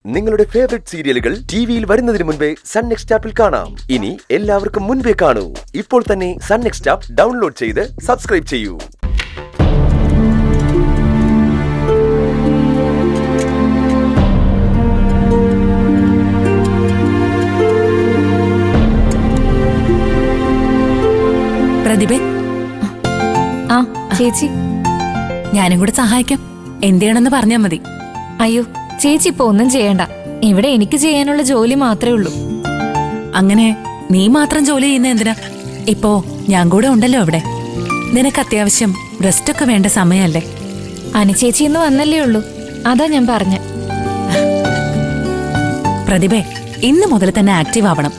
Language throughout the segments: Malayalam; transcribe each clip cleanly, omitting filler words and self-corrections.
നിങ്ങളുടെ ഫേവറേറ്റ് സീരിയലുകൾ ടിവിയിൽ വരുന്നതിന് മുൻപേ സൺ നെക്സ്റ്റ് ആപ്പിൽ കാണാം. ഇനി എല്ലാവർക്കും മുൻപേ കാണൂ. ഇപ്പോൾ തന്നെ സൺ നെക്സ്റ്റ് ആപ്പ് ഡൗൺലോഡ് ചെയ്ത് സബ്സ്ക്രൈബ് ചെയ്യൂ. പ്രതിഭേ, ചേച്ചി, ഞാനും കൂടെ സഹായിക്കാം. എന്തെയാണെന്ന് പറഞ്ഞാൽ മതി. അയ്യോ ചേച്ചി ഇപ്പൊ ഒന്നും ചെയ്യണ്ട. ഇവിടെ എനിക്ക് ചെയ്യാനുള്ള ജോലി മാത്രമേ ഉള്ളൂ. അങ്ങനെ നീ മാത്രം ജോലി ചെയ്യുന്ന എന്തിനാ? ഇപ്പോ ഞാൻ കൂടെ ഉണ്ടല്ലോ അവിടെ. നിനക്ക് അത്യാവശ്യം റെസ്റ്റ് ഒക്കെ വേണ്ട സമയല്ലേ? അനുചേച്ചി ഇന്ന് വന്നല്ലേ ഉള്ളൂ, അതാ ഞാൻ പറഞ്ഞ. പ്രതിഭേ, ഇന്ന് മുതൽ തന്നെ ആക്റ്റീവ് ആവണം.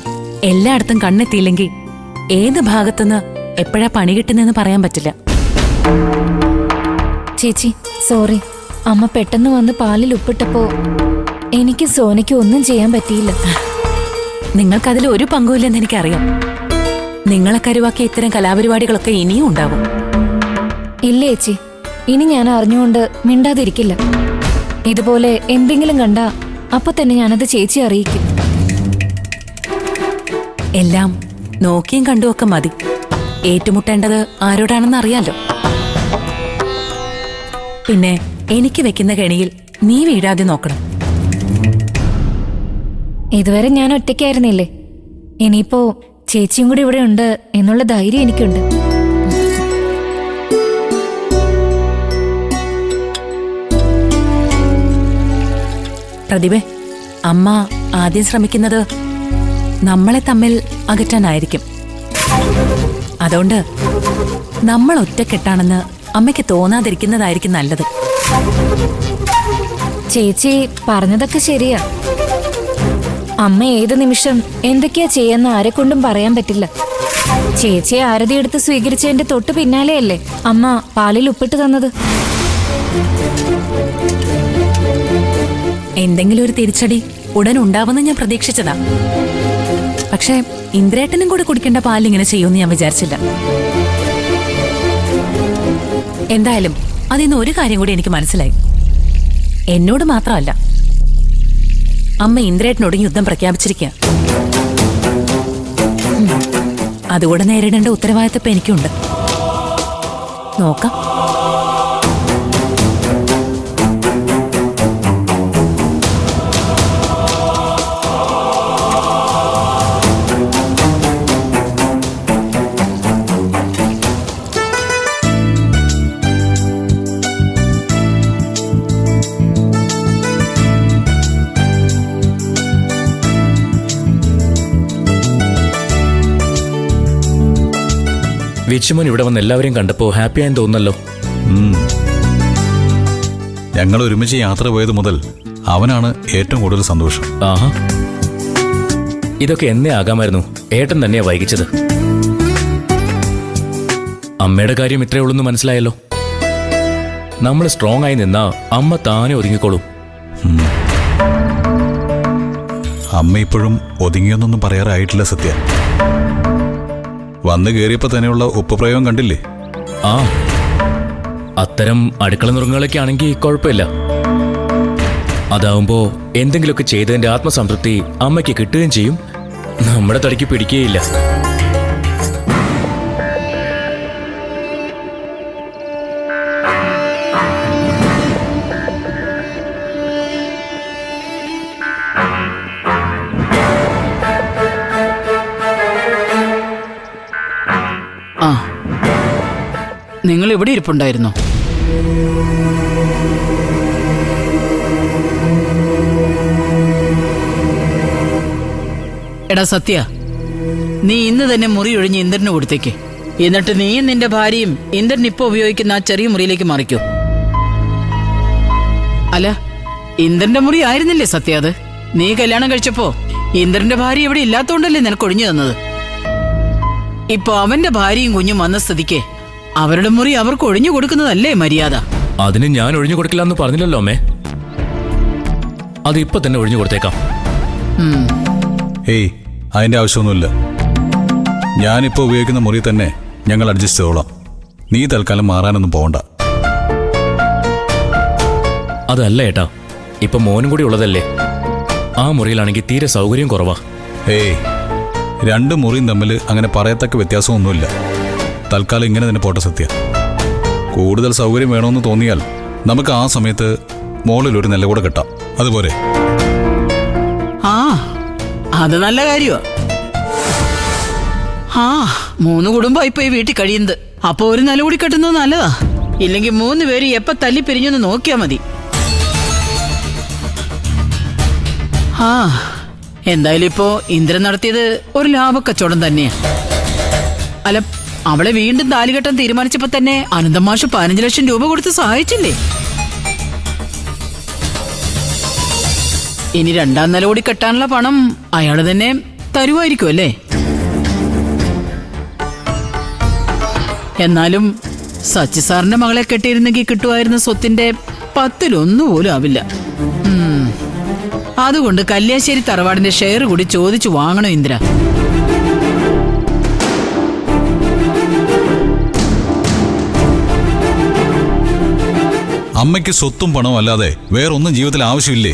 എല്ലായിടത്തും കണ്ണെത്തിയില്ലെങ്കിൽ ഏത് ഭാഗത്തുനിന്ന് എപ്പോഴാ പണി കിട്ടുന്നെന്ന് പറയാൻ പറ്റില്ല. ചേച്ചി സോറി, അമ്മ പെട്ടെന്ന് വന്ന് പാലിൽ ഉപ്പിട്ടപ്പോ എനിക്ക് സോനയ്ക്ക് ഒന്നും ചെയ്യാൻ പറ്റിയില്ല. നിങ്ങൾക്കതിൽ ഒരു പങ്കുമില്ലെന്ന് എനിക്കറിയാം. നിങ്ങളെ കരുവാക്കിയ ഇത്തരം കലാപരിപാടികളൊക്കെ ഇനിയും ഉണ്ടാവും. ഇല്ല ചേച്ചി, ഇനി ഞാൻ അറിഞ്ഞുകൊണ്ട് മിണ്ടാതിരിക്കില്ല. ഇതുപോലെ എന്തെങ്കിലും കണ്ടാ അപ്പൊ തന്നെ ഞാനത് ചേച്ചി അറിയിക്കും. എല്ലാം നോക്കിയും കണ്ടുമൊക്കെ മതി. ഏറ്റുമുട്ടേണ്ടത് ആരോടാണെന്ന് അറിയാലോ. പിന്നെ എനിക്ക് വെക്കുന്ന കെണിയിൽ നീ വീഴാതെ നോക്കണം. ഇതുവരെ ഞാൻ ഒറ്റയ്ക്കായിരുന്നില്ലേ, ഇനിയിപ്പോ ചേച്ചിയും കൂടി ഇവിടെ ഉണ്ട് എന്നുള്ള ധൈര്യം എനിക്കുണ്ട്. പ്രതിഭേ, അമ്മ ആദ്യം ശ്രമിക്കുന്നത് നമ്മളെ തമ്മിൽ അകറ്റാനായിരിക്കും. അതുകൊണ്ട് നമ്മൾ ഒറ്റക്കെട്ടാണെന്ന് അമ്മയ്ക്ക് തോന്നാതിരിക്കുന്നതായിരിക്കും നല്ലത്. ചേച്ചി പറഞ്ഞതൊക്കെ ശരിയാ. അമ്മ ഏത് നിമിഷം എന്തൊക്കെയാ ചെയ്യാന്ന് ആരെക്കൊണ്ടും പറയാൻ പറ്റില്ല. ചേച്ചിയെ ആരതി എടുത്ത് സ്വീകരിച്ചതിന്റെ തൊട്ട് പിന്നാലെയല്ലേ അമ്മ പാലിൽ ഉപ്പിട്ട് തന്നത്. എന്തെങ്കിലും ഒരു തിരിച്ചടി ഉടൻ ഉണ്ടാവുമെന്ന് ഞാൻ പ്രതീക്ഷിച്ചതാ. പക്ഷേ ഇന്ദ്രേട്ടനും കൂടെ കുടിക്കേണ്ട പാലിങ്ങനെ ചെയ്യുമെന്ന് ഞാൻ വിചാരിച്ചില്ല. എന്തായാലും അതിന്ന് ഒരു കാര്യം കൂടി എനിക്ക് മനസ്സിലായി. എന്നോട് മാത്രമല്ല, അമ്മ ഇന്ദ്രേട്ടനോട് യുദ്ധം പ്രഖ്യാപിച്ചിരിക്കുക. അതുകൂടെ നേരിടേണ്ട ഉത്തരവാദിത്തം എനിക്കുണ്ട്. നോക്കാം. വിച്ചുമോൻ ഇവിടെ വന്ന് എല്ലാവരെയും കണ്ടപ്പോ ഹാപ്പിയായെന്ന് തോന്നുന്നല്ലോ. ഞങ്ങൾ ഒരുമിച്ച് യാത്ര പോയത് മുതൽ അവനാണ് ഏറ്റവും കൂടുതൽ സന്തോഷം. ആഹാ, ഇതൊക്കെ എന്നേ ആകാമായിരുന്നു. ഏട്ടൻ തന്നെയാ വൈകിച്ചത്. അമ്മയുടെ കാര്യം ഇത്രയേ ഉള്ളൂന്ന് മനസ്സിലായല്ലോ. നമ്മൾ സ്ട്രോങ് ആയി നിന്നാ അമ്മ താനെ ഒതുങ്ങിക്കോളും. അമ്മ ഇപ്പോഴും ഒതുങ്ങിയൊന്നൊന്നും പറയാറായിട്ടില്ല സത്യ. വന്നു കയറിയപ്പോ തന്നെയുള്ള ഉപ്പുപ്രയോഗം കണ്ടില്ലേ? ആ, അത്തരം അടുക്കള നുറുങ്ങുകളൊക്കെ ആണെങ്കിൽ കുഴപ്പമില്ല. അതാവുമ്പോ എന്തെങ്കിലുമൊക്കെ ചെയ്തതിന്റെ ആത്മസംതൃപ്തി അമ്മയ്ക്ക് കിട്ടുകയും ചെയ്യും, നമ്മുടെ തടിക്ക് പിടിക്കുകയില്ല. നിങ്ങൾ ഇവിടെ ഇരിപ്പുണ്ടായിരുന്നോ? എടാ സത്യ, നീ ഇന്ന് തന്നെ മുറി ഒഴിഞ്ഞ് ഇന്ദ്രന് കൊടുത്തേക്ക്. എന്നിട്ട് നീയും നിന്റെ ഭാര്യയും ഇന്ദ്രൻ ഇപ്പൊ ഉപയോഗിക്കുന്ന ആ ചെറിയ മുറിയിലേക്ക് മാറിക്കോ. അല്ല, ഇന്ദ്രന്റെ മുറി ആയിരുന്നില്ലേ സത്യ അത്? നീ കല്യാണം കഴിച്ചപ്പോ ഇന്ദ്രന്റെ ഭാര്യ ഇവിടെ ഇല്ലാത്തോണ്ടല്ലേ നിനക്ക് ഒഴിഞ്ഞു തന്നത്. ഇപ്പൊ അവന്റെ ഭാര്യയും കുഞ്ഞും വന്ന സ്ഥിതിക്ക് അവരുടെ മുറി അവർക്ക് ഒഴിഞ്ഞു കൊടുക്കുന്നതല്ലേ മര്യാദ? അതിന് ഞാൻ ഒഴിഞ്ഞു കൊടുക്കില്ലെന്ന് പറഞ്ഞില്ലല്ലോ അമ്മേ. അത് ഇപ്പൊ തന്നെ ഒഴിഞ്ഞു കൊടുത്തേക്കാം. ഏയ്, അതിന്റെ ആവശ്യമൊന്നുമില്ല. ഞാനിപ്പോ ഉപയോഗിക്കുന്ന മുറി തന്നെ ഞങ്ങൾ അഡ്ജസ്റ്റ് ചെയ്തോളാം. നീ തൽക്കാലം മാറാനൊന്നും പോകണ്ട. അതല്ല ഏട്ടാ, ഇപ്പൊ മോനും കൂടി ഉള്ളതല്ലേ. ആ മുറിയിലാണെങ്കിൽ തീരെ സൗകര്യം കുറവാ. ഏയ്, 2 മുറിയും തമ്മിൽ അങ്ങനെ പറയത്തക്ക വ്യത്യാസമൊന്നുമില്ല. തൽക്കാലം ഇങ്ങനെ തന്നെ പോട്ടെ സത്യ. കൂടുതൽ സൗകര്യം വേണമെന്ന് തോന്നിയാൽ നമുക്ക് ആ സമയത്ത് മോളിൽ ഒരു നില കൂടെ കെട്ടാം. അതുപോലെ ആ അത് നല്ല കാര്യമാ. 3 കുടുംബം ഇപ്പൊ ഈ വീട്ടിൽ കഴിയുന്നത്. അപ്പൊ ഒരു നില കൂടി കെട്ടുന്നത് നല്ലതാ. ഇല്ലെങ്കിൽ 3 പേര് എപ്പ തല്ലി പിരിഞ്ഞൊന്ന് നോക്കിയാ മതി. എന്തായാലും ഇപ്പോ ഇന്ദ്രൻ നടത്തിയത് ഒരു ലാഭക്കച്ചവടം തന്നെയാ. അല്ല, അവളെ വീണ്ടും താലികെട്ടാൻ തീരുമാനിച്ചപ്പോ തന്നെ അനന്തമാഷ് 15 ലക്ഷം രൂപ കൊടുത്ത് സഹായിച്ചില്ലേ? ഇനി 2ാം നില കൂടി കെട്ടാനുള്ള പണം അയാള് തന്നെ തരുമായിരിക്കും അല്ലേ? എന്നാലും സച്ചി സാറിന്റെ മകളെ കെട്ടിയിരുന്നെങ്കിൽ കിട്ടുമായിരുന്ന സ്വത്തിന്റെ 10-1 പോലും ആവില്ല. അതുകൊണ്ട് കല്യാശ്ശേരി തറവാടിന്റെ ഷെയർ കൂടി ചോദിച്ചു വാങ്ങണോ ഇന്ദ്ര? അമ്മയ്ക്ക് സ്വത്തും പണവും അല്ലാതെ വേറൊന്നും ജീവിതത്തിൽ ആവശ്യമില്ലേ?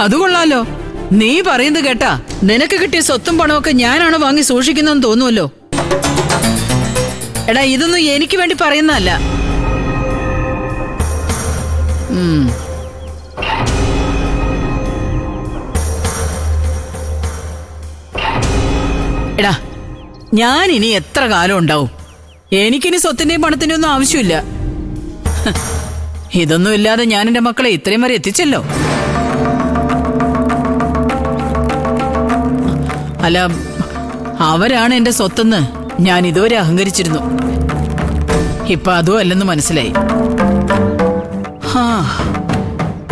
അത് കൊള്ളാലോ. നീ പറയുന്നത് കേട്ടാ നിനക്ക് കിട്ടിയ സ്വത്തും പണമൊക്കെ ഞാനാണ് വാങ്ങി സൂക്ഷിക്കുന്നതെന്ന് തോന്നുമല്ലോ. എടാ, ഇതൊന്നും എനിക്ക് വേണ്ടി പറയുന്നതല്ല. എടാ, ഞാൻ ഇനി എത്ര കാലം ഉണ്ടാവും? എനിക്കിനി സ്വത്തിന്റെയും പണത്തിന്റെയും ഒന്നും ആവശ്യമില്ല. ഇതൊന്നും ഇല്ലാതെ ഞാൻ എന്റെ മക്കളെ ഇത്രയും വരെ എത്തിച്ചല്ലോ. അല്ല, അവരാണ് എന്റെ സ്വത്തെന്ന് ഞാൻ ഇതുവരെ അഹങ്കരിച്ചിരുന്നു. ഇപ്പൊ അതും അല്ലെന്ന് മനസ്സിലായി.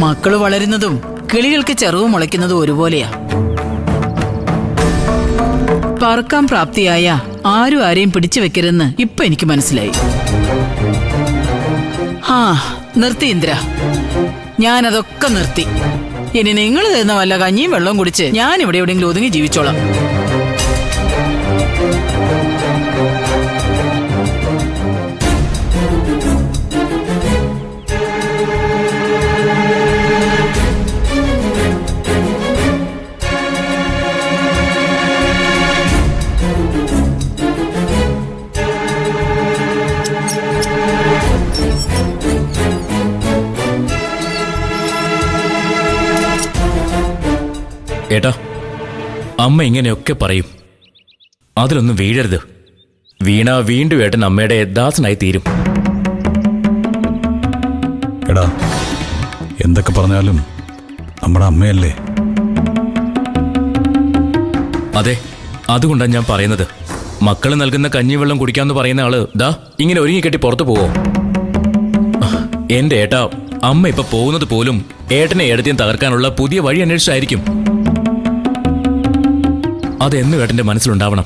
മക്കള് വളരുന്നതും കിളികൾക്ക് ചെറുവ് മുളയ്ക്കുന്നതും ഒരുപോലെയാ. പറക്കാൻ പ്രാപ്തിയായ ആരും ആരെയും പിടിച്ചു വെക്കരുതെന്ന് ഇപ്പൊ എനിക്ക് മനസ്സിലായി. നിർത്തി ഇന്ദ്ര, ഞാനതൊക്കെ നിർത്തി. ഇനി നിങ്ങൾ തരുന്ന വല്ല കഞ്ഞിയും വെള്ളവും കുടിച്ച് ഞാൻ ഇവിടെ എവിടെയെങ്കിലും ഒതുങ്ങി ജീവിച്ചോളാം. ഏട്ടാ, അമ്മ ഇങ്ങനെയൊക്കെ പറയും. അതിലൊന്നും വീഴരുത്. വീണ വീണ്ടും ഏട്ടൻ അമ്മയുടെ ദാസനായി തീരും. എടാ, എന്തൊക്കെ പറഞ്ഞാലും നമ്മുടെ അമ്മയല്ലേ. അതെ, അതുകൊണ്ടാണ് ഞാൻ പറയുന്നത്. മക്കള് നൽകുന്ന കഞ്ഞിവെള്ളം കുടിക്കാന്ന് പറയുന്ന ആള് ദാ ഇങ്ങനെ ഒരുങ്ങിക്കെട്ടി പുറത്തു പോവോ? എന്റെ ഏട്ടാ, അമ്മ ഇപ്പൊ പോകുന്നത് പോലും ഏട്ടനെ ഏടത്തെയും തകർക്കാനുള്ള പുതിയ വഴി അന്വേഷിച്ചായിരിക്കും. അതെന്നും ഏട്ടന്റെ മനസ്സിലുണ്ടാവണം.